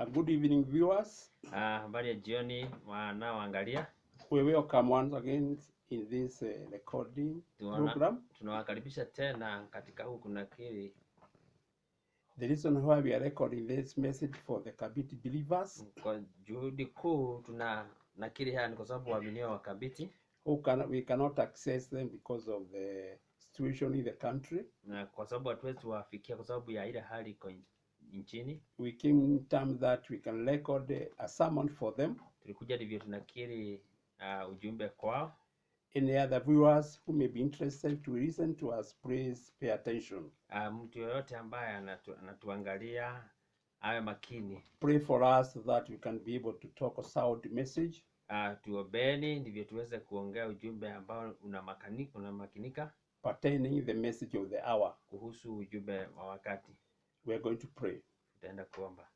Good evening, viewers. Habari ya jioni wanaoangalia. We welcome once again in this recording program. Tunawakaribisha tena katika huu kunakili. The reason why we are recording this message for the Kabiti believers. Kwa juhudi kuu tunanakili haya ni kwa sababu waaminio wa Kabiti we cannot access them because of the situation in the country. Na kwa sababu hatuwezi kuwafikia kwa sababu ya ile hali iko nchini. We came in terms that we can record a sermon for them. Tulikuja ndivyo tunakiri ujumbe kwao. Any other viewers who may be interested to listen to us, please pay attention. Mtu yoyote ambaye anatuangalia awe makini. Pray for us so that we can be able to talk a sound message. Tuombeni ndivyo tuweze kuongea ujumbe ambao unamakinika pertaining the message of the hour. Kuhusu ujumbe wa wakati. We are going to pray. Tutaenda kuomba.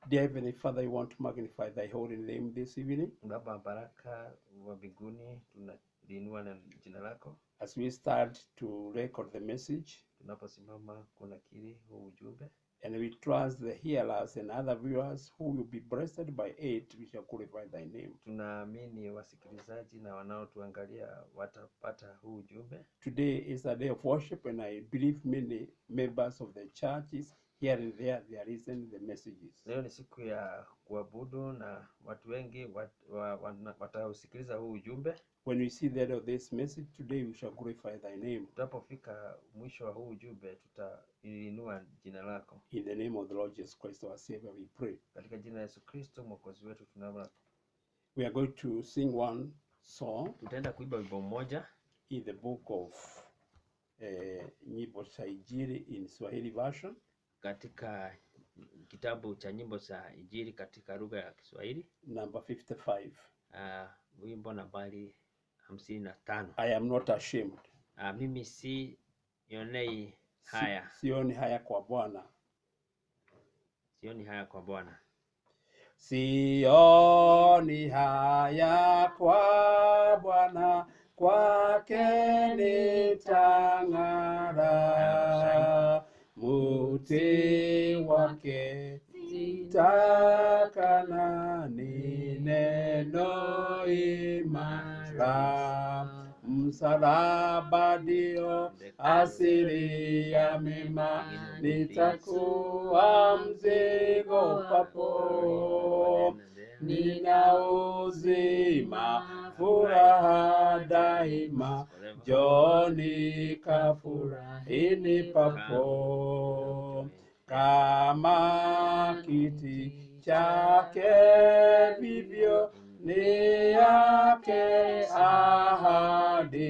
Dear Heavenly Father, we want to magnify thy holy name this evening. Baba baraka wa mbinguni, tunaliinua na jina lako. As we start to record the message, tunaposimama kunakiri huu ujumbe, and we trust the hearers and other viewers who will be blessed by it, we shall glorify thy name. Tunaamini wasikilizaji na wanaotuangalia watapata huu ujumbe. Today is a day of worship, and I believe many members of the churches here and there, they are listening the messages. Leo ni siku ya kuabudu na watu wengi watausikiliza huu ujumbe. When we see the end of this message today, we shall glorify thy name. Tutapofika mwisho wa huu ujumbe, tutaiinua jina lako. In the name of the Lord Jesus Christ our Savior we pray. Katika jina la Yesu Kristo mwokozi wetu tunaomba. We are going to sing one song. Tutaenda kuimba wimbo mmoja in the book of nyimbo za Injili in Swahili version. Katika kitabu cha nyimbo za Injili katika lugha ya Kiswahili. Number 55. Wimbo nambari 55. I am not ashamed. Mimi sionei haya. Sioni haya kwa Bwana. Sioni haya kwa Bwana. Sioni haya kwa Bwana, kwake nitang'ara. Muti wake takana ni neno imara. Msalaba ndio asili ya mema, nitakuwa mzigo papo. Nina uzima, furaha daima, njoni kafurahini papo. Kama kiti chake vivyo ni yake ahadi,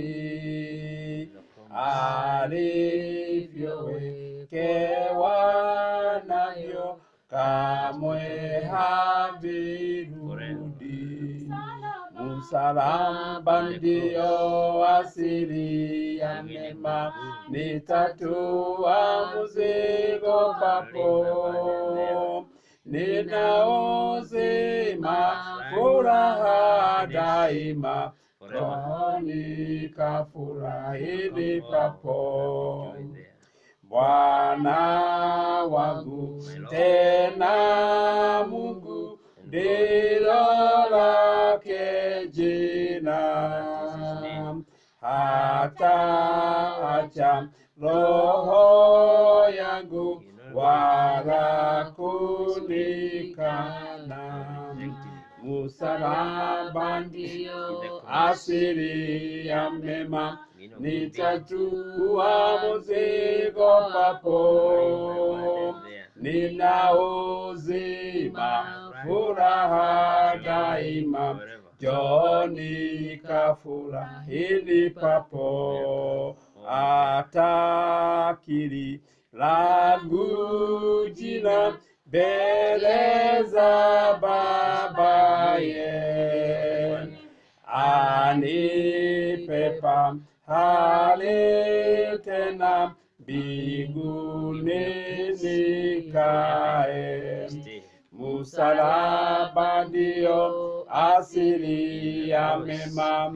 alivyowekewa navyo kamwe havirudi. Msalaba ndio asili ya mema, nitatua mzigo papo. Nina uzima, furaha daima, njoni kafurahini papo. Bwana wangu tena Mungu, ndilo lake jina. Hata acha roho yangu wala kunikana. Msalaba ndio asili ya mema, nitatua mzigo papo. Nina uzima, furaha daima, njoni kafurahini papo. Atakiri langu jina mbele za babaye, anipepa hali tena mbinguni nikae. Msalaba ndio asili ya mema,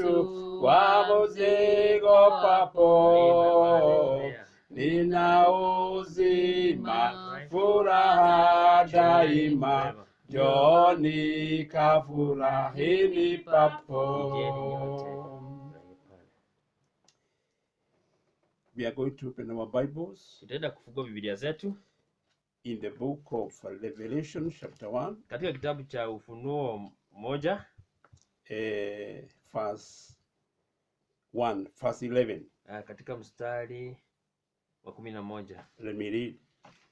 nitatua mzigo papo. Nina uzima, furaha daima. Joni kafurahini papo. We are going to open our Bibles. Tutaenda kufungua Biblia zetu in the book of Revelation chapter 1. Katika kitabu cha Ufunuo 1, verse 1, verse 11. Katika mstari wa 11. Let me read.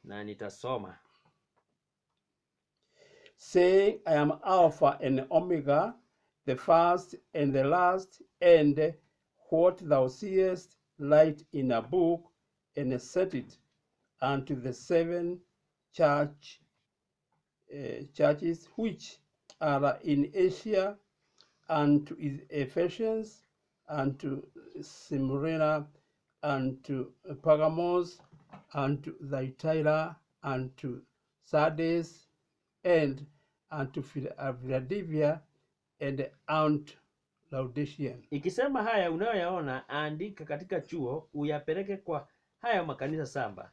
Na nitasoma. Saying, I am Alpha and Omega, the first and the last, and what thou seest, write in a book, and set it unto the 7 churches which are in Asia, and to Ephesians, and to Smyrna, and to Pergamos, and to Thyatira, and to Sardis, and to Philadelphia, and unto Laodicea. Ikisema haya unayoyaona, andika katika chuo, uyapeleke kwa haya makanisa 7: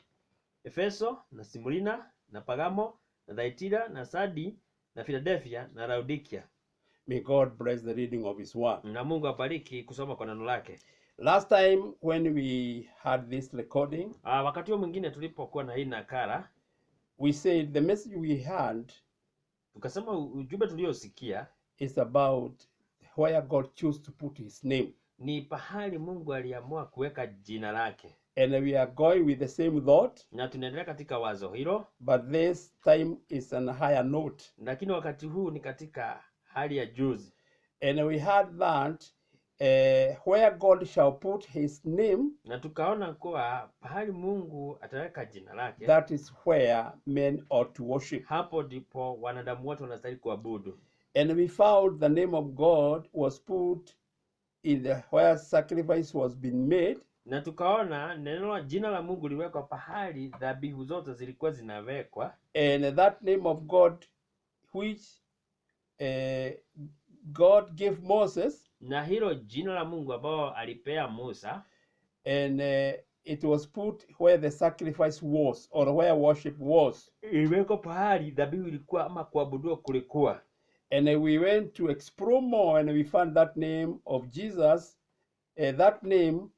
Efeso na Smyrna na Pergamo na Thyatira na Sardi na Philadelphia na Laodikia. May God bless the reading of his word. Na Mungu abariki kusoma kwa neno lake. Last time when we had this recording, wakati mwingine tulipokuwa na hii nakala, we said the message we had, tukasema ujumbe tuliosikia is about where God chose to put his name. Ni pahali Mungu aliamua kuweka jina lake. And we are going with the same thought. Na tunaendelea katika wazo hilo. But this time is on a higher note. Lakini wakati huu ni katika hali ya juzi. And we had that where God shall put his name. Na tukaona kuwa pahali Mungu ataweka jina lake. That is where men ought to worship. Hapo ndipo wanadamu wote wanastahili kuabudu. And we found the name of God was put in the where sacrifice was being made. Na tukaona jina la Mungu liwekwa pahali dhabihu zote zilikuwa zinawekwa. And that name of God which God gave Moses. Na hilo jina la Mungu ambao alipea Musa. And it was put where the sacrifice was, or where worship was. Iliwekwa pahali dhabihu ilikuwa ama kuabudu kulikuwa. And we went to explore more, and we found that name of Jesus. That name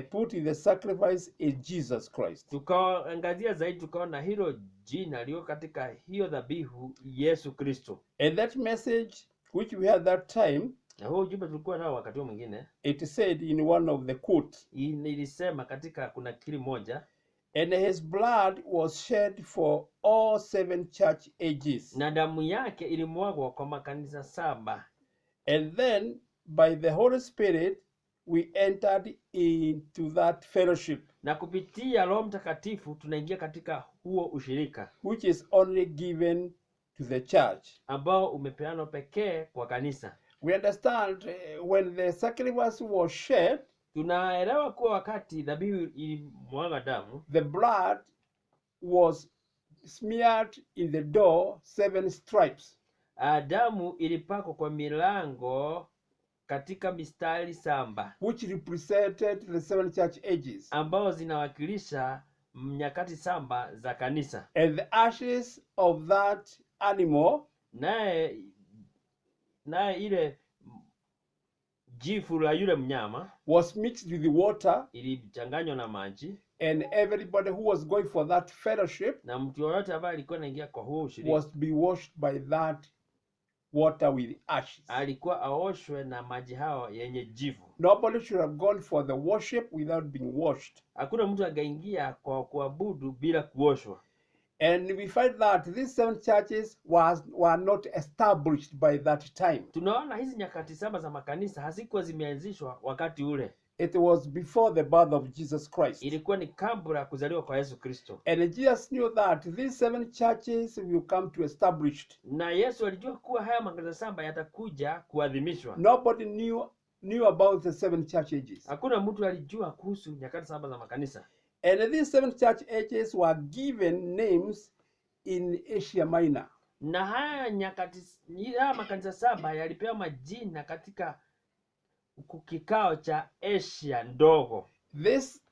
put in the sacrifice is Jesus Christ. Tukaangazia zaidi, tukaona hilo jina liko katika hiyo dhabihu Yesu Kristo. And that message which we had that time, na huo ujumbe tulikuwa nao wakati mwingine, it said in one of the quote, ilisema katika kuna kili moja, and his blood was shed for all 7 church ages. Na damu yake ilimwagwa kwa makanisa 7. And then by the Holy Spirit we entered into that fellowship. Na kupitia Roho Mtakatifu tunaingia katika huo ushirika, which is only given to the church, ambao umepeanwa pekee kwa kanisa. We understand when the sacrifice was shed, tunaelewa kuwa wakati dhabihu ilimwaga damu, the blood was smeared in the door 7 stripes. Damu ilipakwa kwa milango katika mistari 7, which represented the 7 church ages, ambao zinawakilisha nyakati 7 za kanisa. And the ashes of that animal, naye ile jifu la yule mnyama, was mixed with the water, ilichanganywa na maji. And everybody who was going for that fellowship, na mtu yoyote ambaye alikuwa anaingia kwa huo ushirika, was be washed by that water with ashes. Alikuwa aoshwe na maji hao yenye jivu. Nobody should have gone for the worship without being washed. Hakuna mtu angeingia kwa kuabudu bila kuoshwa. And we find that these 7 churches were not established by that time. Tunaona hizi nyakati 7 za makanisa hazikuwa zimeanzishwa wakati ule. It was before the birth of Jesus Christ. Ilikuwa ni kabla kuzaliwa kwa Yesu Kristo. And Jesus knew that these 7 churches will come to established. Na Yesu alijua kuwa haya makanisa 7 yatakuja kuadhimishwa. Nobody knew about the 7 church ages. Hakuna mtu alijua kuhusu nyakati 7 za makanisa. And these 7 church ages were given names in Asia Minor. Na haya makanisa 7 yalipewa majina katika kikao cha Asia ndogo. This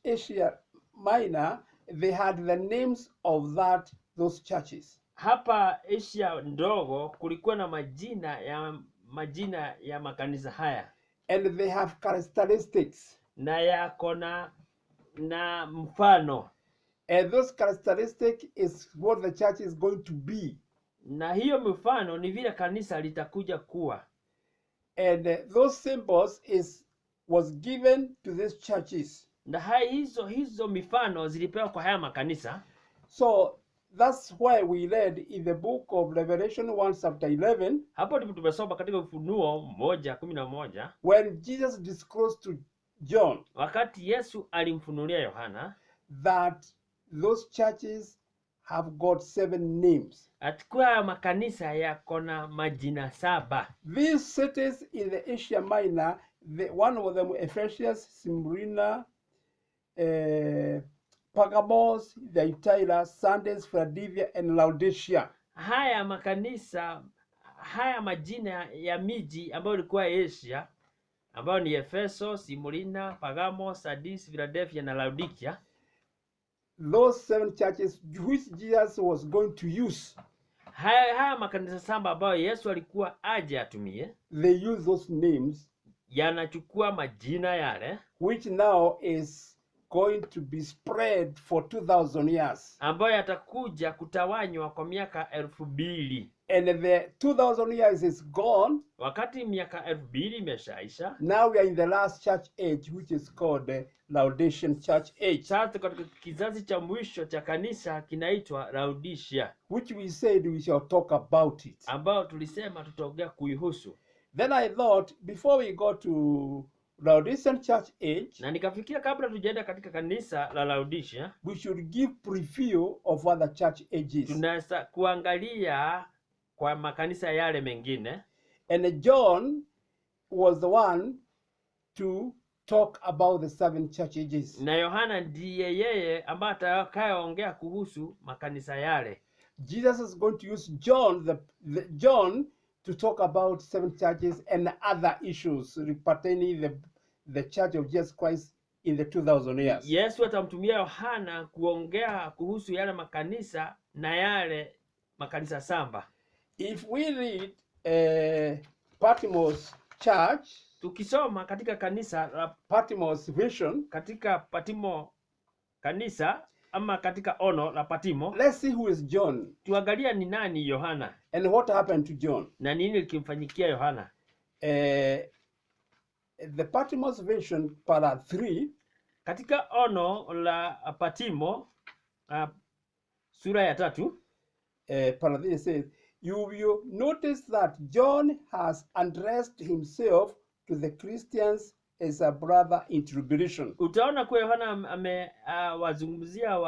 Asia Minor, they had the names of that those churches. Hapa Asia ndogo kulikuwa na majina ya makanisa haya, And they have characteristics. na yako na mfano, And those characteristics is what the church is going to be. na hiyo mfano ni vile kanisa litakuja kuwa. And those symbols was given to these churches. Na hizo mifano zilipewa kwa haya makanisa. So that's why we read in the book of Revelation 1 chapter 11. Hapo ndipo tumesoma katika Ufunuo 1:11, when Jesus disclosed to John wakati Yesu alimfunulia Yohana that those churches have got 7 names. Atakuwa makanisa yako na majina 7. These cities in the Asia Minor, one of them Ephesus, Smyrna, Pergamos, Thyatira, Sardis, Philadelphia and Laodicea. Haya makanisa, haya majina ya miji ambayo ilikuwa Asia, ambayo ni Efeso, Smyrna, Pergamos, Sardis, Philadelphia na Laodicea. Those 7 churches which Jesus was going to use. Haya makanisa 7 ambayo Yesu alikuwa aje atumie, they use those names, yanachukua majina yale, which now is going to be spread for 2000 years. ambayo yatakuja kutawanywa kwa miaka 2000. And the 2000 years is gone. Wakati miaka 2000 imeshaisha, now we are in the last church age, which is called the Laodicean church age. Sasa katika kizazi cha mwisho cha kanisa kinaitwa Laodicea, which we said we shall talk about it. ambao tulisema tutaongea kuihusu. Then I thought before we go to Laodicean church age, na nikafikia kabla tujaenda katika kanisa la Laodicea, we should give preview of other church ages. Tunaweza kuangalia kwa makanisa yale mengine. And John was the one to talk about the 7 church ages. Na Yohana ndiye yeye ambaye atakayeongea kuhusu makanisa yale. Jesus is going to use John to talk about 7 churches and other issues pertaining the church of Jesus Christ in the 2000 years. Yesu atamtumia Yohana kuongea kuhusu yale makanisa na yale makanisa 7. If we read Patmos church, tukisoma katika kanisa la Patmos vision, katika Patimo kanisa ama katika ono la Patimo, let's see who is John. Tuangalia ni nani Yohana and what happened to John. Na nini likimfanyikia Yohana. The Patmos vision para 3, katika ono la Patimo sura ya 3, para 3 says, you will notice that John has addressed himself to the Christians as a brother in tribulation. Utaona kwa Yohana amewazungumzia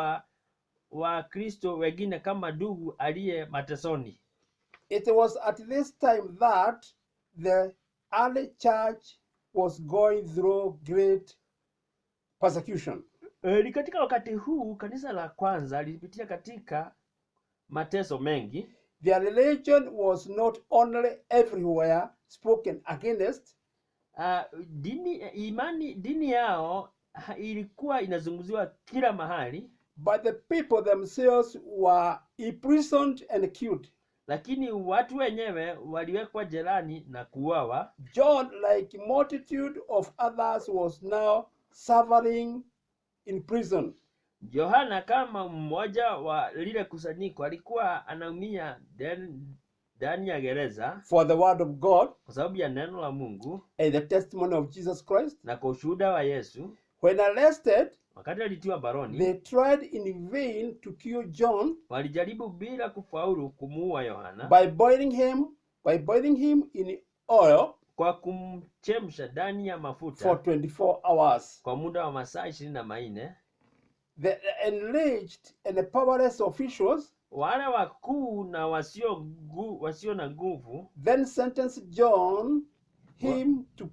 wa Kristo wengine kama ndugu aliye matesoni. It was at this time that the early church was going through great persecution. Ni katika wakati huu kanisa la kwanza lilipitia katika mateso mengi. Their religion was not only everywhere spoken against. Dini yao ilikuwa inazungumziwa kila mahali. But the people themselves were imprisoned and killed. Lakini watu wenyewe waliwekwa jelani na kuuawa. John, like multitude of others, was now suffering in prison. Yohana kama mmoja wa lile kusanyiko alikuwa anaumia ndani ya gereza for the word of God, kwa sababu ya neno la Mungu and the testimony of Jesus Christ. Na kwa ushuhuda wa Yesu. When arrested, wakati alitiwa baroni, they tried in vain to kill John. Walijaribu bila kufaulu kumuua Yohana by boiling him in oil kwa kumchemsha ndani ya mafuta for 24 hours. Kwa muda wa masaa 24. The enraged and the powerless officials, wale wakuu na wasio na nguvu, then sentenced John him to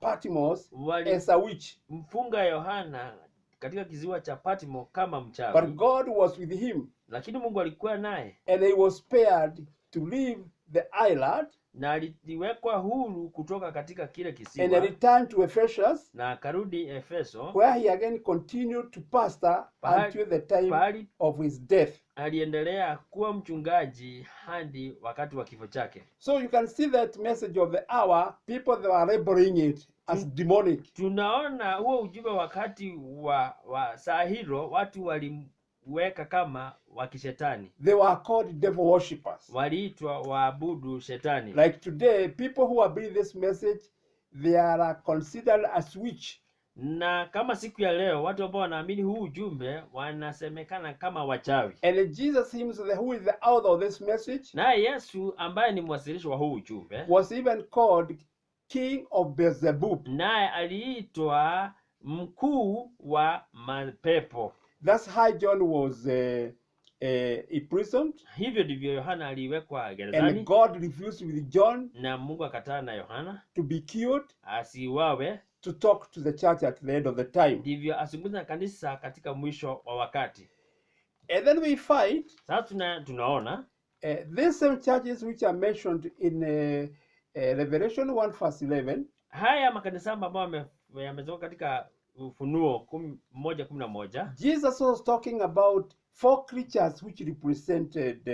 Patmos as a witch. Mfunga Yohana katika kiziwa cha Patmo kama mchawi. But God was with him. Lakini Mungu alikuwa naye. And he was spared to live the island na aliwekwa huru kutoka katika kile and kisiwa returned to Ephesus, na akarudi Efeso, where he again continued to pastor until the time pahali of his death. aliendelea kuwa mchungaji hadi wakati wa kifo chake. So you can see that message of the hour, people they were labeling it as demonic. Tunaona huo ujumbe wakati wa saa hilo watu walimweka kama wa kishetani, They were called devil worshippers. waliitwa waabudu shetani. Like today, people who are bringing this message, they are considered as witch. Na kama siku ya leo watu ambao wanaamini huu ujumbe wanasemekana kama wachawi. And Jesus himself, who is the author of this message, Naye Yesu ambaye ni mwasilisho wa huu ujumbe was even called King of Beelzebub. naye aliitwa mkuu wa mapepo. That's how John was imprisoned, Hivyo ndivyo Yohana aliwekwa and gerezani, God refused with John na Mungu akataa na Yohana to be killed, asiwawe, to talk to the church at the end of the time. ndivyo azungumza na kanisa katika mwisho wa wakati. And then we find Sasa tunaona these same churches which are mentioned in Revelation 1 verse 11, haya makanisa ambayo yametoka katika Ufunuo 1:11. Jesus was talking about 4 creatures which represented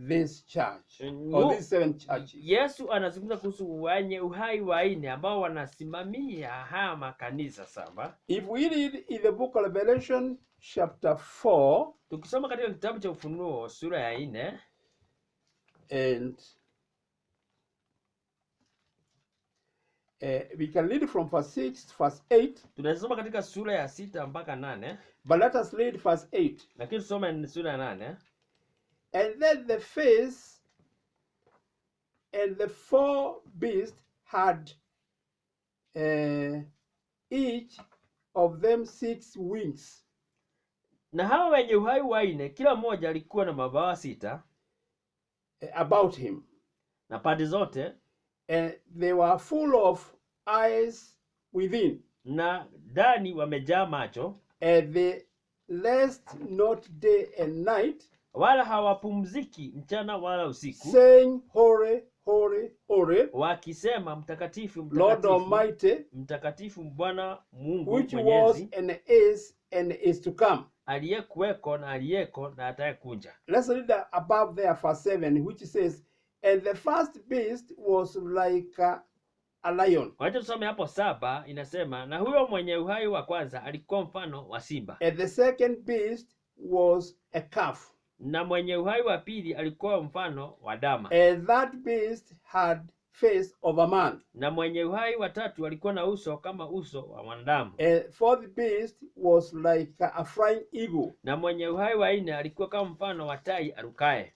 this church, or these 7 churches. Yesu anazungumza kuhusu wenye uhai wanne ambao wanasimamia haya makanisa saba. If we read in the book of Revelation chapter 4, Tukisoma katika kitabu cha Ufunuo sura ya 4, and we can read from verse 6, verse 8, tunasoma katika sura ya 6 mpaka 8, but let us read verse 8. lakini tusome sura ya 8. And then the face and the 4 beasts had each of them 6 wings. Na hawa wenye uhai wanne kila mmoja alikuwa na mabawa 6 About him, na pande zote, and they were full of eyes within, na ndani wamejaa macho, and they rest not day and night, wala hawapumziki mchana wala usiku, saying, Holy, holy, holy, wakisema mtakatifu, Lord mtakatifu, Almighty, mtakatifu Bwana Mungu which was Mwenyezi, and is to come. aliyekuweko na aliyeko na atakayekuja. Let's read above there, verse 7, which says, and the first beast was like a lion, Wacha tusome hapo 7, inasema na huyo mwenye uhai wa kwanza alikuwa mfano wa simba, and the second beast was a calf, na mwenye uhai wa pili alikuwa mfano wa dama, and that beast had face of a man, na mwenye uhai wa tatu alikuwa na uso kama uso wa mwanadamu, and fourth beast was like a flying eagle. na mwenye uhai wa 4 alikuwa kama mfano wa tai arukaye.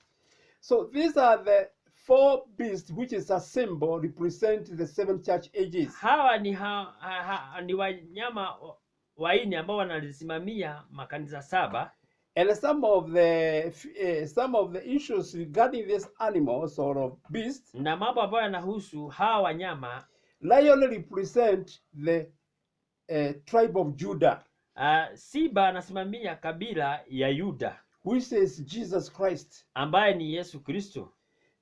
So these are the 4 beasts, which is a symbol represent the 7 church ages. Hawa ni wanyama wanne ambao wanalisimamia makanisa 7, And some of the issues regarding these animals or beasts, na mambo ambayo yanahusu hawa wanyama. lion represent the tribe of Judah, Simba anasimamia kabila ya Yuda, which is Jesus Christ. ambaye ni Yesu Kristo.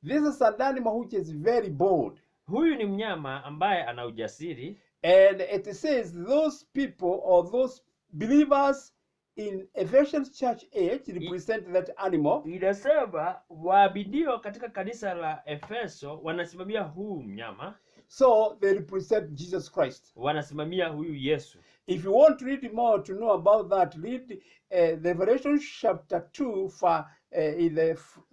This is an animal which is very bold. Huyu ni mnyama ambaye ana ujasiri, And it says those people or those believers in Ephesians church age represent that animal. inasema waabidio katika kanisa la Efeso wanasimamia huu mnyama, So they represent Jesus Christ. wanasimamia huyu Yesu. If you want to read more to know about that, read the Revelation chapter 2 for in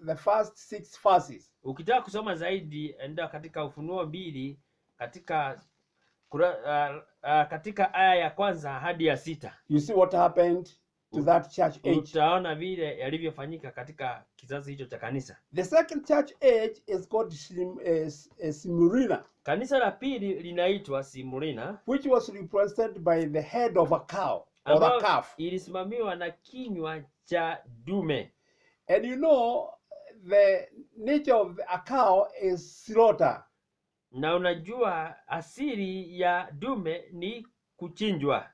the first 6 verses. Ukitaka kusoma zaidi enda katika Ufunuo 2 katika aya ya kwanza hadi ya 6. You see what happened to that church age. Utaona vile yalivyofanyika katika kizazi hicho cha kanisa. The second church age is called Smyrna, Kanisa la pili linaitwa Simurina, which was represented by the head of a cow or a ambayo calf. ilisimamiwa na kinywa cha dume. And you know, the nature of a cow is slaughter. Na unajua asili ya dume ni kuchinjwa.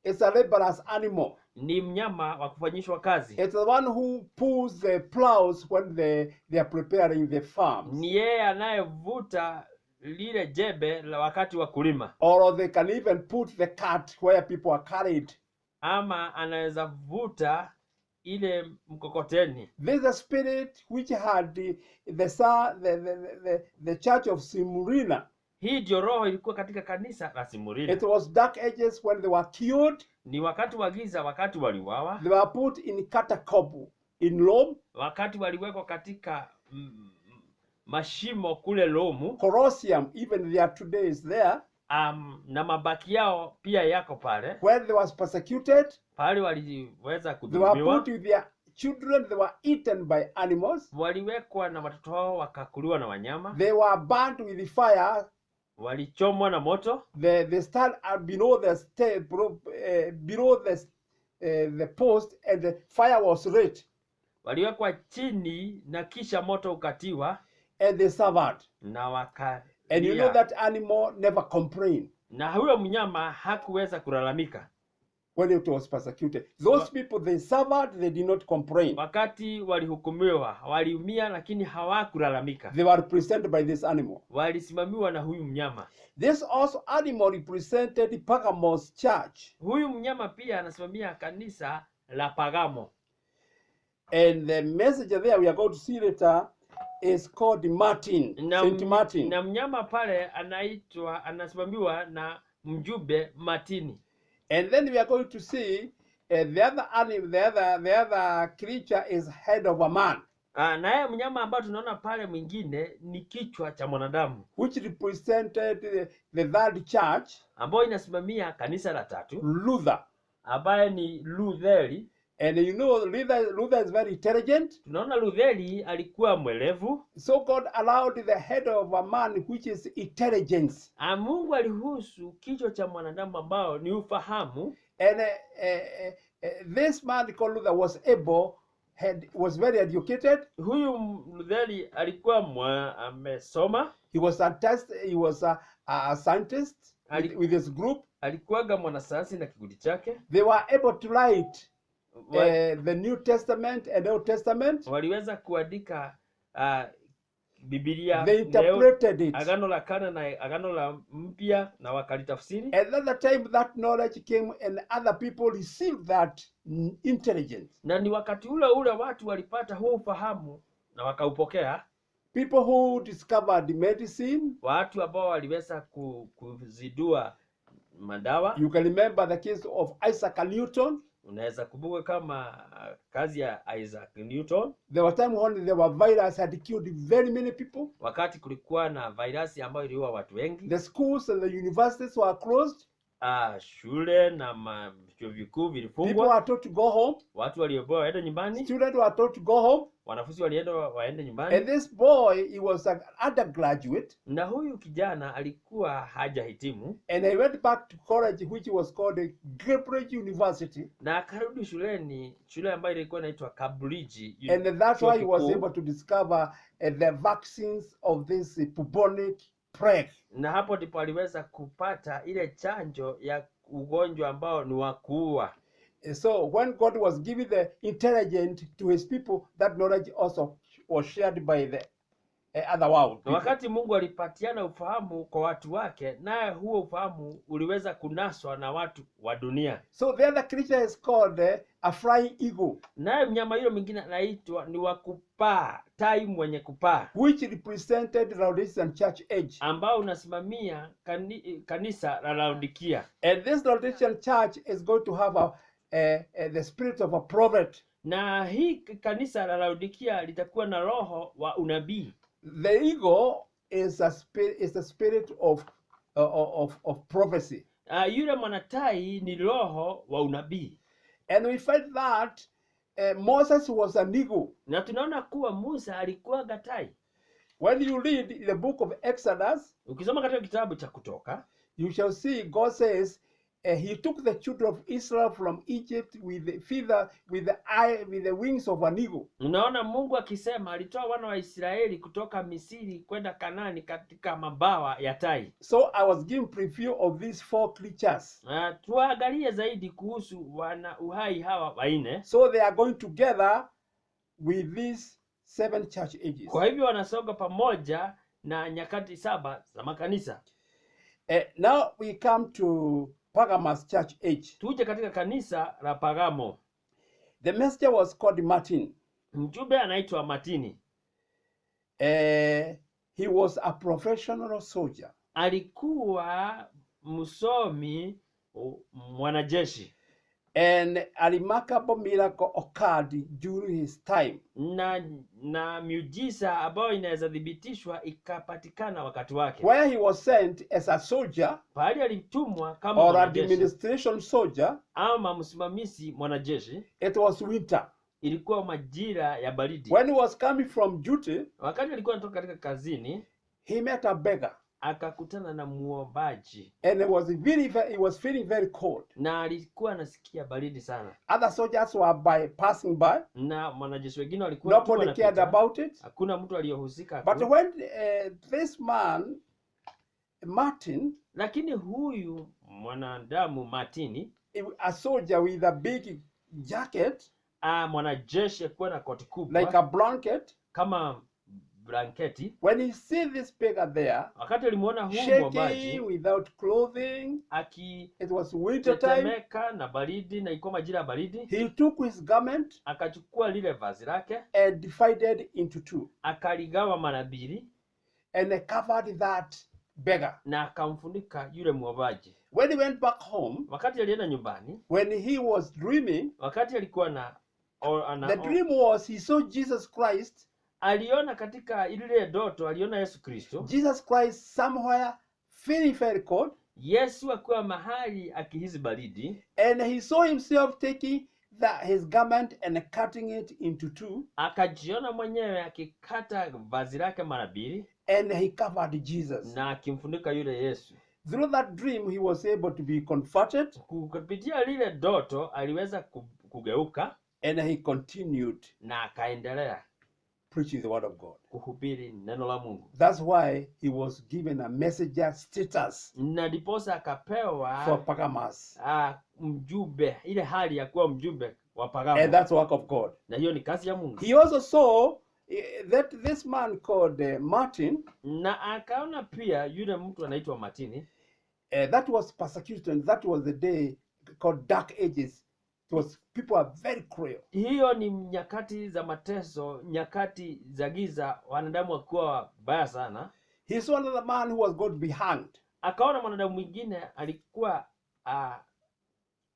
It's a laborer's animal. ni mnyama wa kufanyishwa kazi. It's the one who pulls the plows when they are preparing the farms. Ni yeye anayevuta lile jembe la wakati wa kulima, Or they can even put the cart where people are carried. ama anaweza vuta ile mkokoteni. This is a spirit which had the church of Smyrna. Hii ndio roho ilikuwa katika kanisa la Smyrna. It was dark ages when they were killed. Ni wakati wa giza, wakati waliuawa, They were put in catacomb in Rome. wakati waliwekwa katika mashimo kule Rome. Colosseum, even there today is there. Na mabaki yao pia yako pale. Where they was persecuted, Pale waliweza they were kudhulumiwa, put with their children, they were eaten by animals. waliwekwa na watoto wao wakakuliwa na wanyama, They were burnt with fire. walichomwa na moto. They stand below the post, and the fire was lit, Waliwekwa chini na kisha moto ukatiwa and they suffered. na wakalia. And you know that animal never complained Na huyo mnyama hakuweza kulalamika when it was persecuted. Those people, they suffered, they did not complain. wakati walihukumiwa. Waliumia lakini hawakulalamika, They were represented by this animal. walisimamiwa na huyu mnyama. This also animal represented Pergamos church. Huyu mnyama pia anasimamia kanisa la Pagamo. And the messenger there we are going to see later is called Martin, Saint Martin. Na mnyama pale anasimamiwa na mjumbe Martini. And then we are going to see the other animal, the other creature is head of a man, Naye mnyama ambao tunaona pale mwingine ni kichwa cha mwanadamu, which represented the third church, ambao inasimamia kanisa la tatu, Luther. ambaye ni Lutheri. And you know, Luther is very intelligent. Tunaona Lutheri alikuwa mwelevu. So God allowed the head of a man, which is intelligence. Mungu aliruhusu kichwa cha mwanadamu ambao ni ufahamu. And this man called Luther was very educated. Huyu Lutheri alikuwa amesoma. He was a scientist with his group. Alikuwaga mwanasayansi na kikundi chake. They were able to write the New Testament and Old Testament. Waliweza kuandika Biblia, They interpreted it. Agano la Kale na Agano la Mpya, na wakalitafsiri. And at the time that knowledge came and other people received that intelligence. Na ni wakati ule ule watu walipata huo ufahamu na wakaupokea. People who discovered medicine. Watu ambao waliweza kuzidua madawa. You can remember the case of Isaac Newton. Unaweza kumbuka kama kazi ya Isaac Newton. There was time when there were virus had killed very many people. Wakati kulikuwa na virusi ambayo iliua watu wengi. The schools and the universities were closed. Shule na vyuo vikuu vilifungwa. People were told to go home. Watu walioambiwa waende nyumbani. Students were told to go home. Wanafunzi waende nyumbani. And this boy, he was an undergraduate. Na huyu kijana alikuwa hajahitimu. And he went back to college, which was called Cambridge University. Na akarudi shule ambayo ilikuwa inaitwa Cambridge. And that's why he was able to discover the vaccines of this bubonic plague. Na hapo ndipo aliweza kupata ile chanjo ya ugonjwa ambao ni wa kuua. So when God was giving the intelligence to his people, that knowledge also was shared by the other world. Na wakati Mungu alipatiana ufahamu kwa watu wake, naye huo ufahamu uliweza kunaswa na watu wa dunia. So the other creature is called a flying eagle. Naye mnyama yule mwingine anaitwa ni wa kupaa, tai mwenye kupaa, which represented the Laodicean church age, ambao unasimamia kanisa la Laodikia. And this Laodicean church is going to have the spirit of a prophet. Na hii kanisa la Laodikia litakuwa na roho wa unabii. The eagle is a spirit of prophecy. Yule mwanatai ni roho wa unabii. And we find that Moses was an eagle. Na tunaona kuwa Musa alikuwa tai. When you read the book of Exodus, ukisoma katika kitabu cha Kutoka, you shall see God says he took the children of Israel from Egypt with the feather, with the wings of an eagle. Unaona Mungu akisema alitoa wana wa Israeli kutoka Misri kwenda Kanaani katika mabawa ya tai. So I was given preview of these 4 creatures. Tuangalie zaidi kuhusu wana uhai hawa wanne. So they are going together with these 7 church ages. Kwa hivyo wanasonga pamoja na nyakati 7 za makanisa. Now we come to Pergamos church age. Tuje katika kanisa la Pergamo. The messenger was called Martin. Mjumbe anaitwa Martini. He was a professional soldier. Alikuwa msomi mwanajeshi. And a remarkable miracle occurred during his time. Na miujiza ambayo inaweza thibitishwa ikapatikana wakati wake. Where he was sent as a soldier, pahali alitumwa kama or mwanajeshi, administration soldier, ama msimamizi mwanajeshi, it was winter. Ilikuwa majira ya baridi. When he was coming from duty, wakati alikuwa anatoka katika kazini, he met a beggar. Akakutana na muombaji. And he was feeling very cold. Na alikuwa anasikia baridi sana. Other soldiers were passing by. Na wanajeshi wengine walikuwa nobody cared about it. Hakuna mtu aliyohusika. But when this man Martin, lakini huyu mwanadamu Martini, a soldier with a big jacket, mwanajeshi akiwa na koti kubwa, like a blanket, kama blanketi. When he see this beggar there, wakati alimuona huyu shaking without clothing, it was winter time, na baridi, na ilikuwa majira ya baridi, he took his garment, akachukua lile vazi lake, and divided into 2, akaligawa mara 2, and covered that beggar, na akamfunika yule muombaji. When he went back home, wakati alienda nyumbani, when he was dreaming, wakati alikuwa the dream was he saw Jesus Christ. Aliona katika ile ndoto, aliona Yesu Kristo. Jesus Christ somewhere feeling very cold. Yesu akiwa mahali akihisi baridi. And he saw himself taking his garment and cutting it into 2. Akajiona mwenyewe akikata vazi lake mara 2. And he covered Jesus. Na akimfunika yule Yesu. Through that dream he was able to be comforted. Kupitia lile ndoto aliweza kugeuka. And he continued. Na akaendelea preaching the word of God. Kuhubiri neno la Mungu. That's why he was given a messenger status. Na diposa akapewa for Pergamos. Mjumbe, ile hali ya kuwa mjumbe wa Pergamo. And that's work of God. Na hiyo ni kazi ya Mungu. He also saw that this man called Martin. Na akaona pia yule mtu anaitwa Martini. That was persecution. That was the day called Dark Ages. People are very cruel. Hiyo ni nyakati za mateso, nyakati za giza, wanadamu wakiwa baya sana. He saw another man who was going to be hanged. Akaona mwanadamu mwingine alikuwa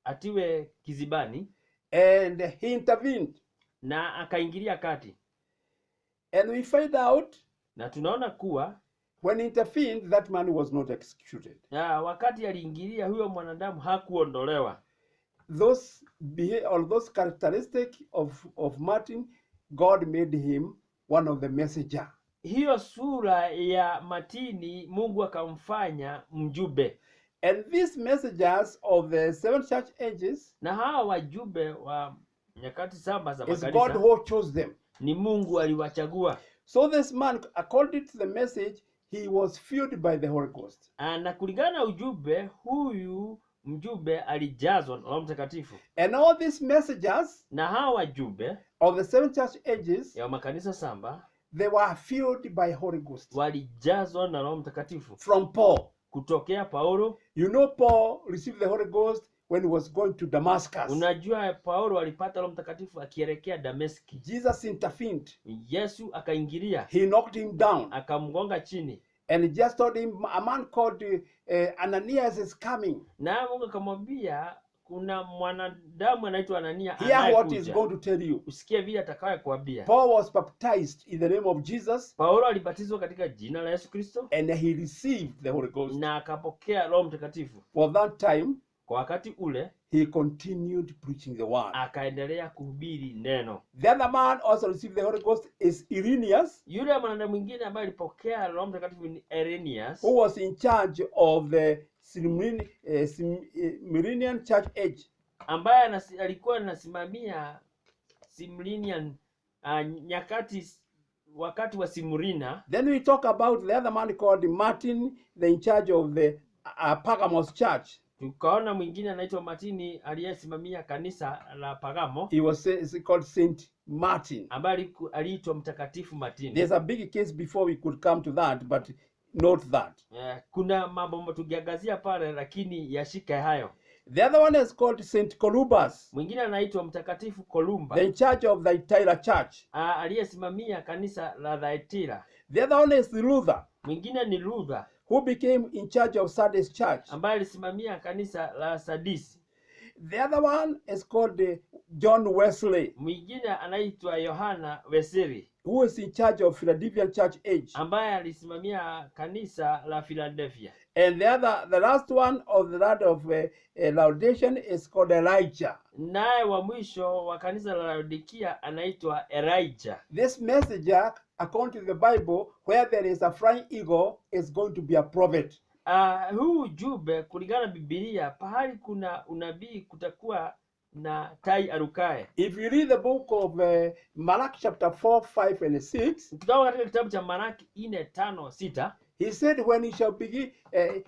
atiwe kizibani. And he intervened. Na akaingilia kati. And we find out, na tunaona kuwa when he intervened, that man was not executed. Wakati aliingilia, huyo mwanadamu hakuondolewa. Those characteristics of Martin, God made him one of the messenger. Hiyo sura ya Martini Mungu akamfanya mjumbe. And these messengers of the 7 church ages, na hawa wajumbe wa nyakati 7 za makanisa, is God who chose them. Ni Mungu aliwachagua. So this man, according to the message, he was filled by the Holy Ghost. Na kulingana na ujumbe, huyu mjumbe alijazwa na Roho Mtakatifu. And all these messengers, na hawa wajumbe of the 7 church ages, ya makanisa 7, they were filled by Holy Ghost. Walijazwa na Roho Mtakatifu. From Paul. Kutokea Paulo. You know Paul received the Holy Ghost when he was going to Damascus. Unajua Paulo alipata Roho Mtakatifu akielekea Dameski. Jesus intervened. Yesu akaingilia. He knocked him down. Akamgonga chini. And he just told him, a man called Ananias is coming. Na Mungu akamwambia kuna mwanadamu anaitwa Anania anakuja. Hear what he's going to tell you. Usikie vile atakayokuambia. Paul was baptized in the name of Jesus. Paulo alibatizwa katika jina la Yesu Kristo. And he received the Holy Ghost. Na akapokea Roho Mtakatifu. For that time, kwa wakati ule, he continued preaching the word. Akaendelea kuhubiri neno. The other man also received the Holy Ghost is Irenaeus. Yule mwanadamu mwingine ambaye alipokea Roho Mtakatifu ni Irenaeus, who was in charge of the Millennium Church Age. ambaye alikuwa anasimamia Smyrnian wakati wa Simurina. Then we talk about the other man called Martin, the in charge of the Pergamos church. Tukaona mwingine anaitwa Martini aliyesimamia kanisa la Pagamo. He was called Saint Martin, ambaye aliitwa Mtakatifu Martini. There's a big case before we could come to that, but note that. Kuna mambo tukiangazia pale, lakini yashike hayo. The other one is called Saint Columbus. Mwingine anaitwa Mtakatifu Columba, the in charge of Thyatira church. Aliyesimamia kanisa la Thyatira. The other one is Luther. Mwingine ni Luther, who became in charge of Sardis church. ambaye alisimamia kanisa la Sardis. The other one is called John Wesley. Mwingine anaitwa Yohana Wesley, who is in charge of Philadelphia church age. ambaye alisimamia kanisa la Philadelphia. And the last one of that of Laodicean is called Elijah. Naye wa mwisho wa kanisa la Laodikia anaitwa Elijah. This messenger, according to the Bible, where there is a flying eagle, is going to be a prophet. Huu ujumbe kulingana na Biblia, pahali kuna unabii kutakuwa na tai arukae. If you read the book of Malachi chapter 4, 5 and 6, kutoka katika kitabu cha Malaki 4, 5, 6, he said when he shall begin,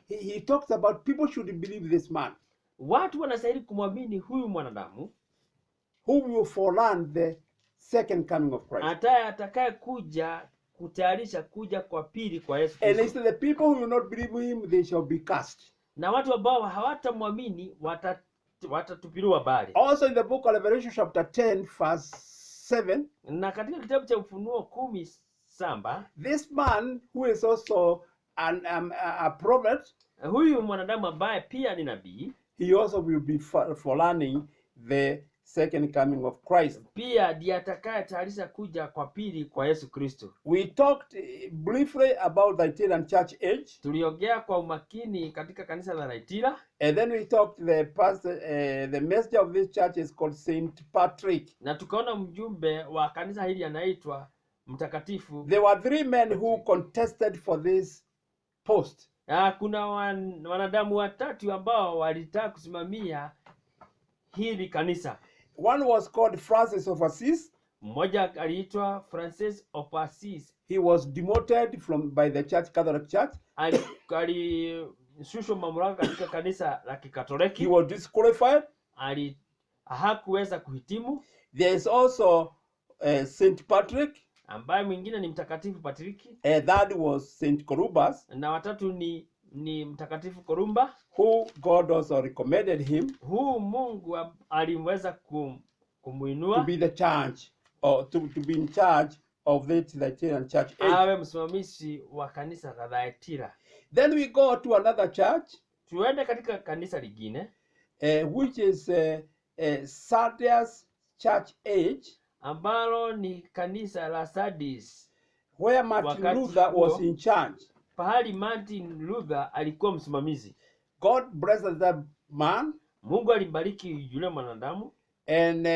he talks about people should believe this man. Watu wanastahili kumwamini huyu mwanadamu, who will forerun the second coming of Christ. Atakaye kuja kutayarisha kuja kwa pili kwa Yesu Kristo. And it's the people who will not believe him, they shall be cast. Na watu ambao hawatamwamini watatupiliwa mbali. Also in the book of Revelation chapter 10 verse 7, na katika kitabu cha Ufunuo 10:7, this man who is also a prophet, huyu mwanadamu ambaye pia ni nabii, he also will be forerunning the second coming of Christ. Pia ndiye atakayetayarisha kuja kwa pili kwa Yesu Kristo. We talked briefly about the Thyatiran church age. Tuliongea kwa umakini katika kanisa la Thyatira. And then we talked the messenger of this church is called Saint Patrick. Na tukaona mjumbe wa kanisa hili anaitwa Mtakatifu. There were 3 men who contested for this post. Kuna wanadamu watatu ambao walitaka kusimamia hili kanisa. One was called Francis of Assisi. Mmoja aliitwa Francis of Assisi. He was demoted by the Catholic Church. Alishushwa mamlaka katika kanisa la Kikatoliki. He was disqualified. Hakuweza kuhitimu. There is also Saint Patrick, ambaye mwingine ni Mtakatifu Patriki. That was Saint Columbus. Na watatu ni Mtakatifu Columba, who God also recommended him, Mungu alimweza kumuinua to be the church, or to be in charge of the Thyatiran church age. Awe msimamizi wa kanisa la Thyatira. Then we go to another church, tuende katika kanisa lingine, which is Sardis church age, ambalo ni kanisa la Sardis, where Martin Luther was in charge. Pahali Martin Luther alikuwa msimamizi. God blessed that man. Mungu alibariki yule mwanadamu. And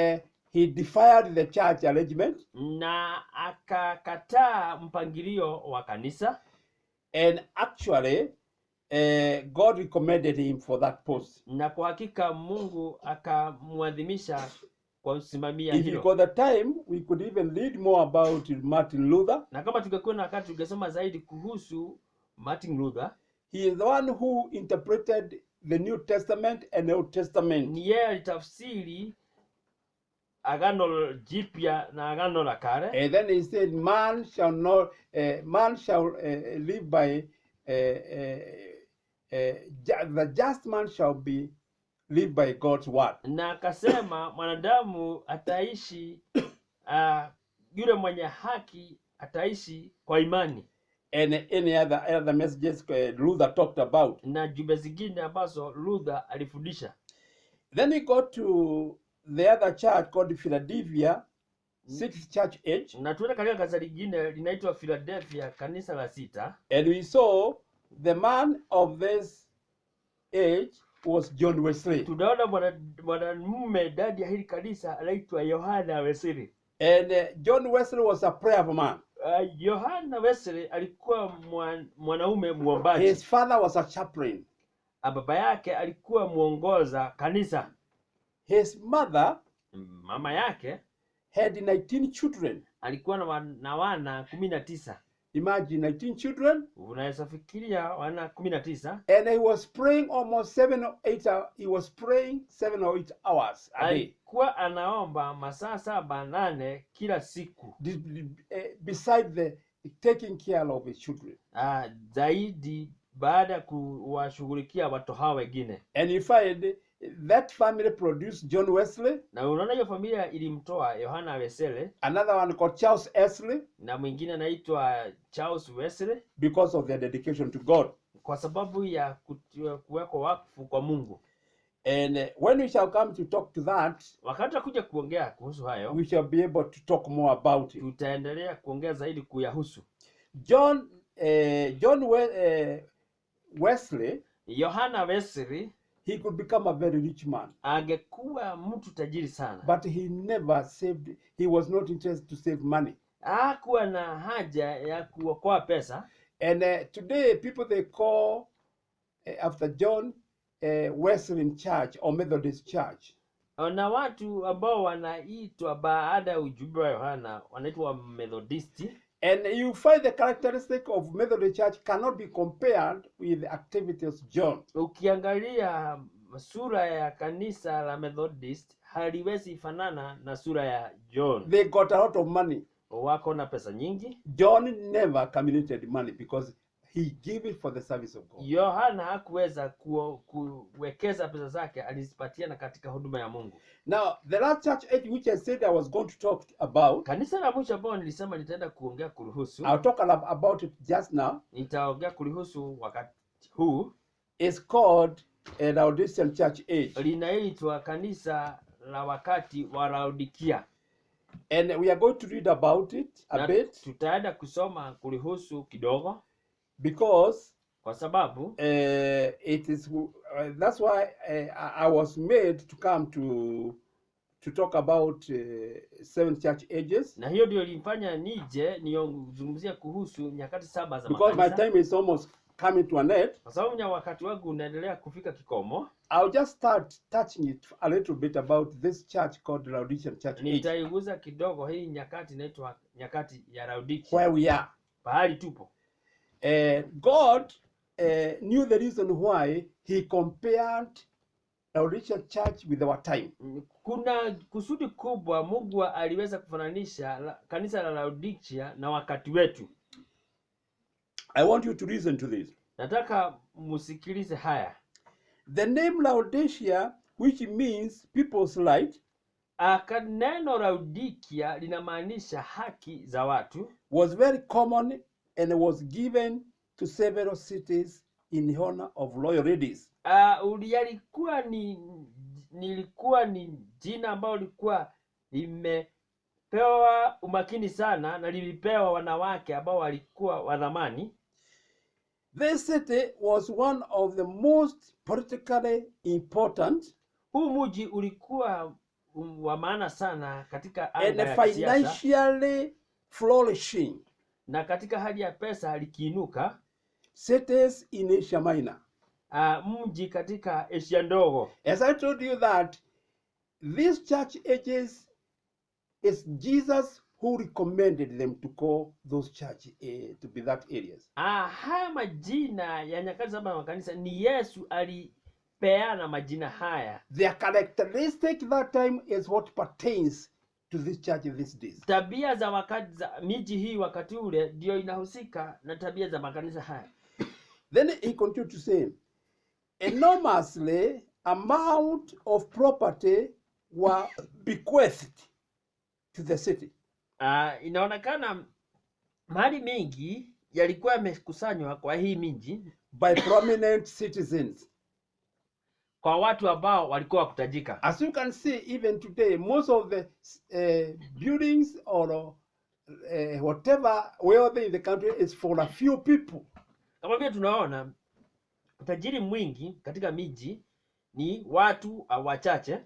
he defied the church arrangement. Na akakataa mpangilio wa kanisa. And actually, God recommended him for that post. Na kwa hakika Mungu akamwadhimisha kwa usimamia hilo. If you got the time, we could even read more about Martin Luther. Na kama tungekuwa na wakati tungesoma zaidi kuhusu Martin Luther. He is the one who interpreted the New Testament and the Old Testament. Ni yeye alitafsiri Agano Jipya na Agano la Kale. And then he said, man shall live by the just man shall be live by God's word. Na akasema mwanadamu ataishi, yule mwenye haki ataishi kwa imani. And any other messages Luther talked about. Na jumbe zingine ambazo Luther alifundisha. Then we go to the other church called Philadelphia, 6th church age. Na tuende katika kanisa lingine linaitwa Philadelphia, kanisa la 6. And we saw the man of this age was John Wesley. Tunaona mwanamume ndani ya hili kanisa anaitwa Yohana Wesley. And John Wesley was a prayerful man. Yohana Wesley alikuwa mwanaume muombaji. His father was a chaplain. baba yake alikuwa muongoza kanisa. His mother Mama yake had 19 children. alikuwa na wana 19. Imagine 19 children. Unaweza fikiria wana 19. And he was praying almost 7 or 8 hours. He was praying 7 or 8 hours a day. Alikuwa anaomba masaa 7-8 kila siku. Beside the taking care of his children. Zaidi baada ya kuwashughulikia watu hao wengine. And you find that family produced John Wesley. Na unaona hiyo familia ilimtoa Yohana Wesley. Another one called Charles Wesley. Na mwingine anaitwa Charles Wesley. Because of their dedication to God. Kwa sababu ya kuwekwa wakfu kwa Mungu. And when we shall come to talk to that, wakati akuja kuongea kuhusu hayo, we shall be able to talk more about it. Tutaendelea kuongea zaidi kuyahusu. John Wesley, Yohana Wesley, he could become a very rich man. Angekuwa mtu tajiri sana. But he never saved. He was not interested to save money. Hakuwa na haja ya kuokoa pesa. And today people they call after John Wesleyan Church or Methodist Church. Na watu ambao wanaitwa baada ya ujumbe wa Yohana wanaitwa Methodisti. And you find the characteristic of Methodist Church cannot be compared with the activities of John. Ukiangalia sura ya kanisa la Methodist haliwezi fanana na sura ya John. They got a lot of money. Wako na pesa nyingi. John never accumulated money because he gave it for the service of God. Yohana hakuweza kuwekeza pesa zake, alizipatiana katika huduma ya Mungu. Now, the last church age which I said I was going to talk about, kanisa la mwisho ambao nilisema nitaenda kuongea kuruhusu, I'll talk about it just now. Nitaongea kuruhusu wakati huu. Is called a Laodicean church age. Linaitwa kanisa la wakati wa Laodikia. And we are going to read about it a bit. Tutaenda kusoma kuruhusu kidogo. Because kwa sababu it is that's why I was made to come to talk about 7 church ages. Na hiyo ndio ilinifanya nije nizungumzie kuhusu nyakati 7 za makanisa. Because my time is almost coming to an end. Kwa sababu wakati wangu unaendelea kufika kikomo. I'll just start touching it a little bit about this church called Laodicean church age. Nitaiguza kidogo hii nyakati inaitwa nyakati ya Laodikia. Where we are. Pahali tupo. God knew the reason why he compared Laodicean church with our time. Kuna kusudi kubwa Mungu aliweza kufananisha kanisa la Laodikia na wakati wetu. I want you to listen to this. Nataka musikilize haya. The name Laodicea, which means people's light, neno Laodikia linamaanisha haki za watu, was very common and was given to several cities in honor of royal ladies. Nilikuwa ni jina ambalo lilikuwa limepewa umakini sana na lilipewa wanawake ambao walikuwa wa zamani. This city was one of the most politically important. Huu mji ulikuwa wa maana sana katika anga ya kisiasa, and financially flourishing. Na katika hali ya pesa likiinuka. Cities in Asia Minor. Mji katika Asia ndogo. As I told you that these church ages is Jesus who recommended them to call those church to be that areas. Haya majina ya nyakati za makanisa ni Yesu alipeana majina haya. Their characteristic that time is what pertains to this church in these days. Tabia za wakati za miji hii wakati ule ndio inahusika na tabia za makanisa haya. Then he continued to say, enormously amount of property were bequeathed to the city. Inaonekana mali mingi yalikuwa yamekusanywa kwa hii miji by prominent citizens. Kwa watu ambao walikuwa kutajika. As you can see, even today, most of the buildings or whatever wealth in the country is for a few people. Kama vile tunaona utajiri mwingi katika miji ni watu wachache.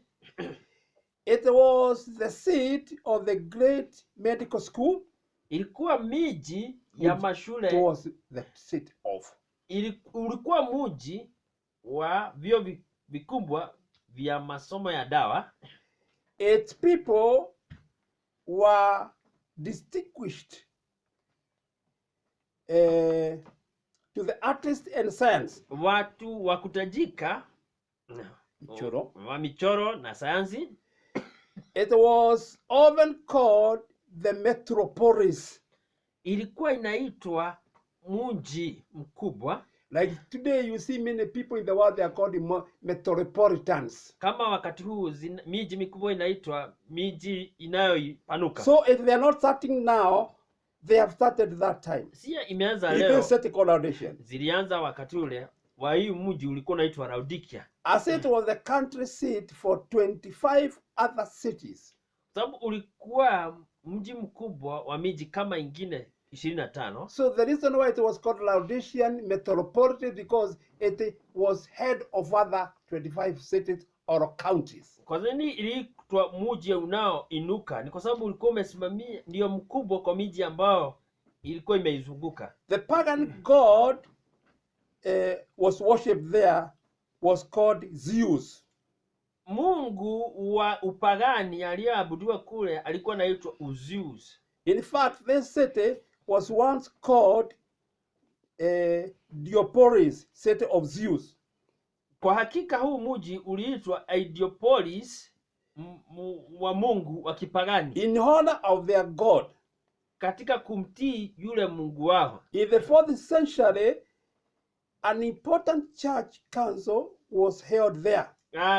It was the seat of the great medical school. Ilikuwa miji ya mashule. It was the seat of. Ulikuwa mji wa vyuo vikubwa vya masomo ya dawa, its people were distinguished to the artist and science. Watu wa kutajika wa michoro na sayansi. It was often called the metropolis. Ilikuwa inaitwa mji mkubwa. Like today you see many people in the world, they are called metropolitans. Kama wakati huu miji mikubwa inaitwa miji inayopanuka. So if they are not starting now, they have started that time. Sia imeanza leo. Zilianza wakati ule wa hii mji ulikuwa unaitwa Laodikia. As it was the country seat for 25 other cities. Sababu ulikuwa mji mkubwa wa miji kama ingine 25. So the reason why it was called Laodicean metropolitan, because it was head of other 25 cities or counties. Kwa nini iliitwa mji unaoinuka? Ni kwa sababu ulikuwa umesimamia, ndio mkubwa kwa miji ambao ilikuwa imeizunguka. The pagan god was worshipped there was called Zeus. Mungu wa upagani aliyeabudiwa kule alikuwa anaitwa Zeus. In fact, this city was once called Diopolis, city of Zeus. Kwa hakika huu mji uliitwa Diopolis, wa Mungu wa kipagani. In honor of their god. Katika kumtii yule Mungu wao. In the 4th century, an important church council was held there.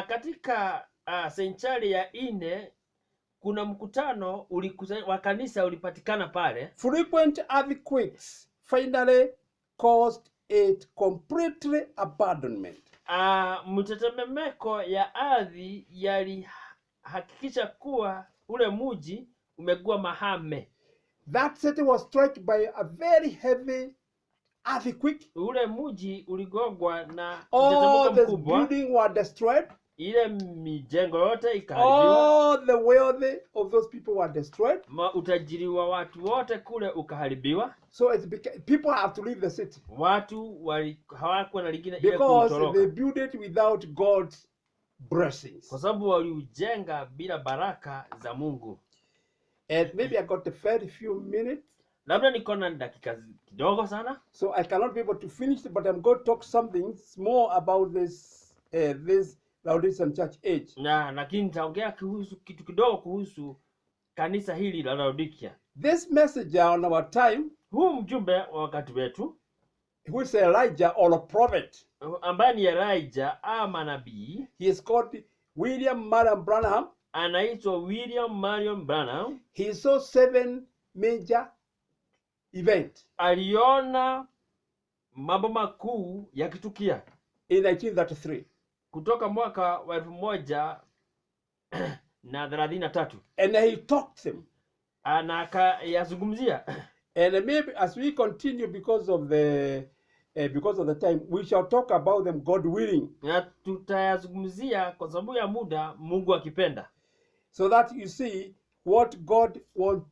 Katika senchari ya 4 kuna mkutano wa kanisa ulipatikana pale. Frequent earthquakes finally caused it completely abandonment. Mtetemeko ya ardhi yalihakikisha kuwa ule mji umekuwa mahame. That city was struck by a very heavy earthquake. Ule mji uligongwa na mtetemeko mkubwa. All the buildings were destroyed. Ile mijengo yote ikaharibiwa. All the wealth of those people were destroyed. Utajiri wa watu wote kule ukaharibiwa. So people have to leave the city. Watu hawakuwa na lingine ile kutoroka. Because they built it without God's blessings. Kwa sababu waliujenga bila baraka za Mungu. And maybe I got a very few minutes. Labda niko na dakika kidogo sana. So I cannot be able to finish, but I'm going to talk something more about this Laodicean church age. Lakini nitaongea kitu kidogo kuhusu kanisa hili la Laodikia. This messenger on our time, huu mjumbe wa wakati wetu, who is Elijah or a prophet, ambaye ni Elijah ama nabii, he is called William Marion Branham. Anaitwa William Marion Branham. He saw 7 major events. Aliona mambo makuu yakitukia in 1933. Kutoka mwaka wa 1933. And he talked them. Na akayazungumzia. And maybe as we continue because of the time, we shall talk about them, God willing. Na tutayazungumzia kwa sababu ya muda, Mungu akipenda. So that you see what God wants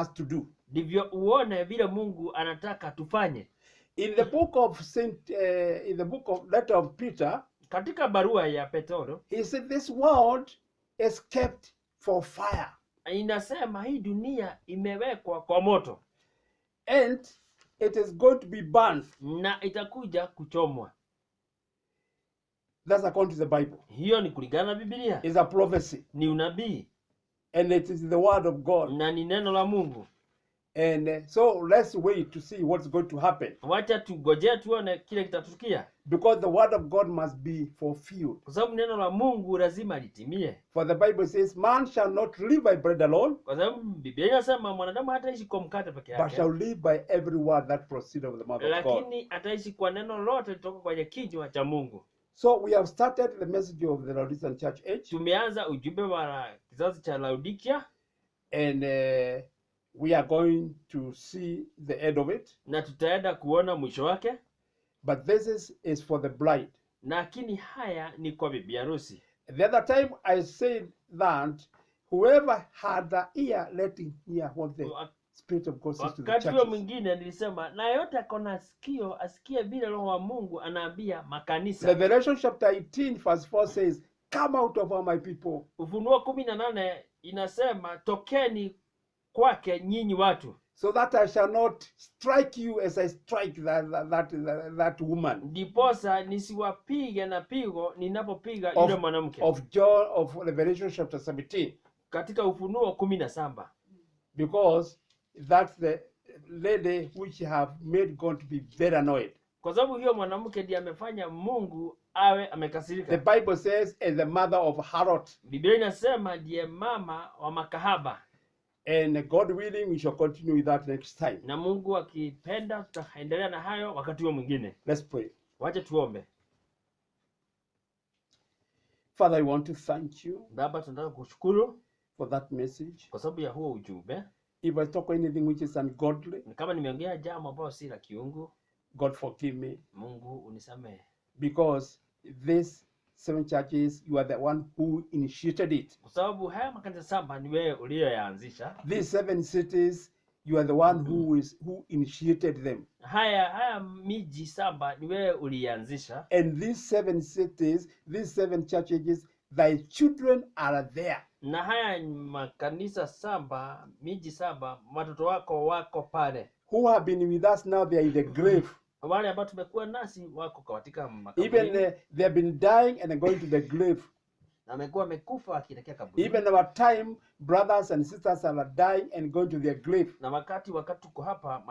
us to do. Ndivyo uone vile Mungu anataka tufanye. In the book of letter of Peter, katika barua ya Petro, he said this world is kept for fire. Inasema hii dunia imewekwa kwa moto. And it is going to be burned. Na itakuja kuchomwa. That's according to the Bible. Hiyo ni kulingana na Biblia. It's a prophecy. Ni unabii. And it is the word of God. Na ni neno la Mungu. And so let's wait to see what's going to happen. Wacha tugojee tuone kile kitatukia. Because the word of God must be fulfilled. Kwa sababu neno la Mungu lazima litimie. For the Bible says man shall not live by bread alone. Kwa sababu Biblia inasema mwanadamu hataishi kwa mkate peke yake. But shall live by every word that proceeds of the mouth of God. Lakini ataishi kwa neno lote kutoka kwenye kinywa cha Mungu. So we have started the message of the Laodicean church age. Tumeanza ujumbe wa kizazi cha Laodikia. And we are going to see the end of it. Na tutaenda kuona mwisho wake. But this is for the bride. Lakini haya ni kwa bibi harusi. The other time I said that whoever had an ear, let him hear what the Spirit of God says to the Wakati huo churches. mwingine nilisema na yote akona sikio asikie vile Roho wa Mungu anaambia makanisa. Revelation chapter 18 verse 4 says, come out of all my people. Ufunuo 18 inasema tokeni kwake nyinyi watu, So that I shall not strike you as I strike that woman. ndiposa nisiwapige na pigo ninapopiga yule mwanamke. Of Revelation chapter 17. Katika Ufunuo 17. Because that's the lady which have made God to be very annoyed. Kwa sababu hiyo mwanamke ndiye amefanya Mungu awe amekasirika. The Bible says as the mother of harlot. Biblia inasema ndiye mama wa makahaba. And God willing, we shall continue with that next time. Na Mungu akipenda tutaendelea na hayo wakati huo mwingine. Let's pray. Wacha tuombe. Father, I want to thank you. Baba, tunataka kushukuru for that message. Kwa sababu ya huo ujumbe. If I talk anything which is ungodly, kama nimeongea jambo ambalo si la kiungu, God forgive me. Mungu unisamehe. Because these 7 churches, you are the one who initiated it. Kwa sababu haya makanisa 7 ni wewe uliyoyaanzisha. These 7 cities, you are the one who initiated them. Haya miji 7 ni wewe ulianzisha. And these 7 cities, these 7 churches, thy children are there. Na haya makanisa 7, miji 7, watoto wako wako pale. Who have been with us now, they are in the grave. Wale ambao tumekuwa nasi wako katika makaburi. Even they have been dying and going to the grave. Na wamekuwa wamekufa wakielekea kaburi. Even our time, brothers and sisters are dying and going to their grave. Na wakati tuko hapa,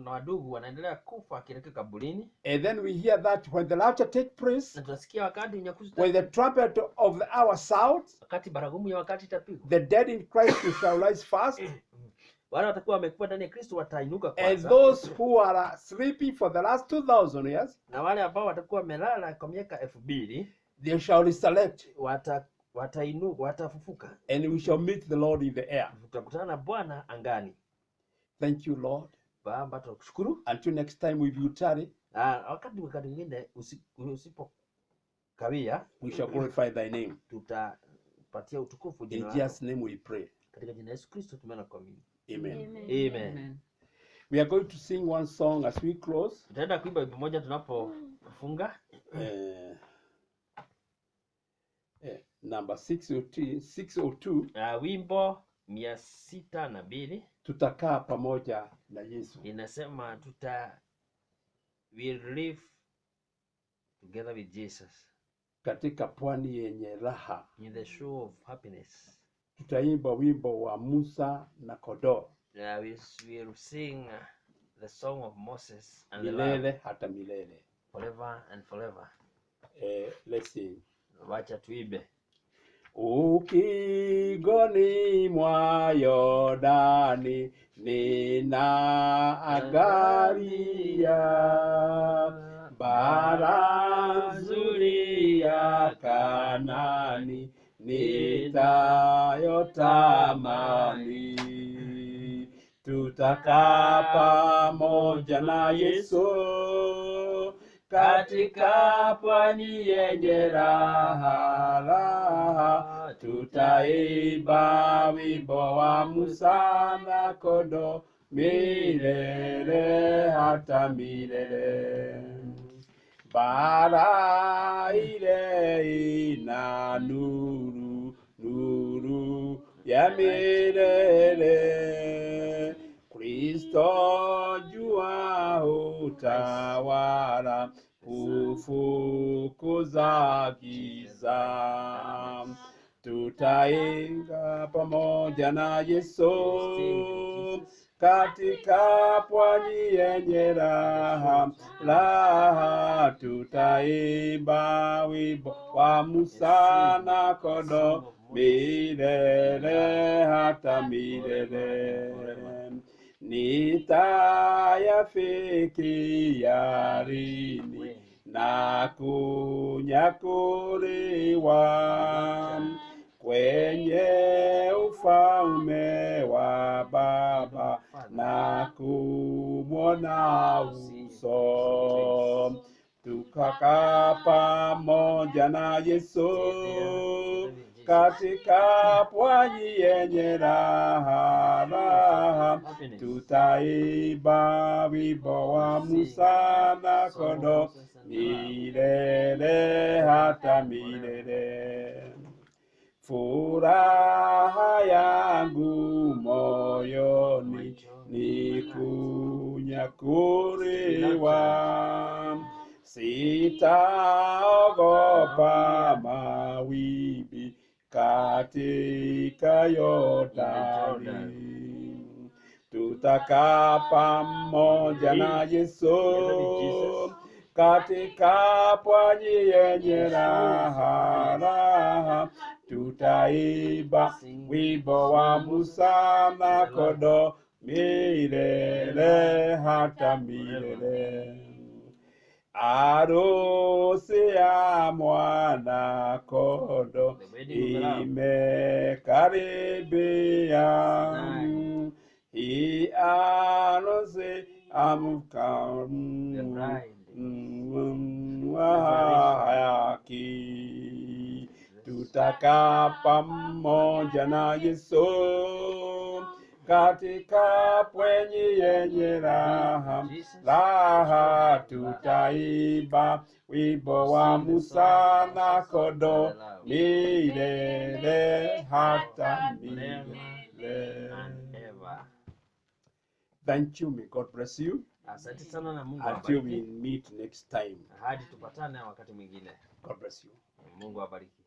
wadugu wanaendelea kufa wakielekea kaburini. And then we hear that when the rapture take place, na tunasikia wakati unyakuzi, when the trumpet of the hour sounds, wakati baragumu ya wakati itapigwa, the dead in Christ shall rise first. Wale watakuwa wamekufa ndani ya Kristo watainuka kwanza. And those who are sleeping for the last 2000 years, na wale ambao watakuwa wamelala kwa miaka 2000, they shall resurrect. Watainuka, watafufuka. And we shall meet the Lord in the air. Tutakutana na Bwana angani. Thank you, Lord. Baba, tunakushukuru. Until next time with you tarry, wakati mwingine usipo kawia, we shall glorify thy name. Tutapatia utukufu jina lako. In Jesus' name we pray. Katika jina la Yesu Kristo tumeona kuamini. Amen. Amen. We are going to sing one song as we close. Tutaenda kuimba wimbo moja tunapofunga. Number 602. Wimbo 602. Tutakaa pamoja na Yesu. Inasema we'll live together with Jesus. Katika pwani yenye raha. In the shore of happiness. Tutaimba wimbo wa Musa na kondoo. We'll sing the song of Moses and milele the Lamb. Hata milele. Forever and forever. Let's sing. Wacha tuibe. Ukingoni mwa Yordani ninaangalia bara nzuri ya Kanaani nitayotamani. Tutakaa pamoja na Yesu katika pwani yenye raha raha. Tutaimba wimbo wa Musa na kondoo milele hata milele. Bara ile ina nuru, nuru ya milele. Kristo jua utawala, hufukuza giza. Tutaimba pamoja na Yesu katika pwani yenye raha raha. Tutaimba wimbo wa Musa na kondoo milele hata milele. Nitayafikia lini na kunyakuliwa kwenye ufalme wa Baba na kumwona uso. Tukakaa pamoja na Yesu katika pwani yenye raha, Happiness. tutaimba wimbo wa Musa na kondoo milele hata milele. Furaha yangu moyoni ni kunyakuliwa, sitaogopa mawimbi katika Yordani. Tutakaa pamoja na Yesu katika pwani yenye raha, tutaimba wimbo wa Musa na kondoo milele hata milele. Harusi ya mwana kondoo imekaribia. Hii harusi amka haki, tutakaa pamoja na Yesu katika pwani yenye raha, tutaimba wimbo wa Musa na kondoo milele hata milele. Thank you. May God bless you. Asante sana na Mungu Until we awabariki. meet next time. Hadi tupatane wakati mwingine. God bless you. Mungu awabariki.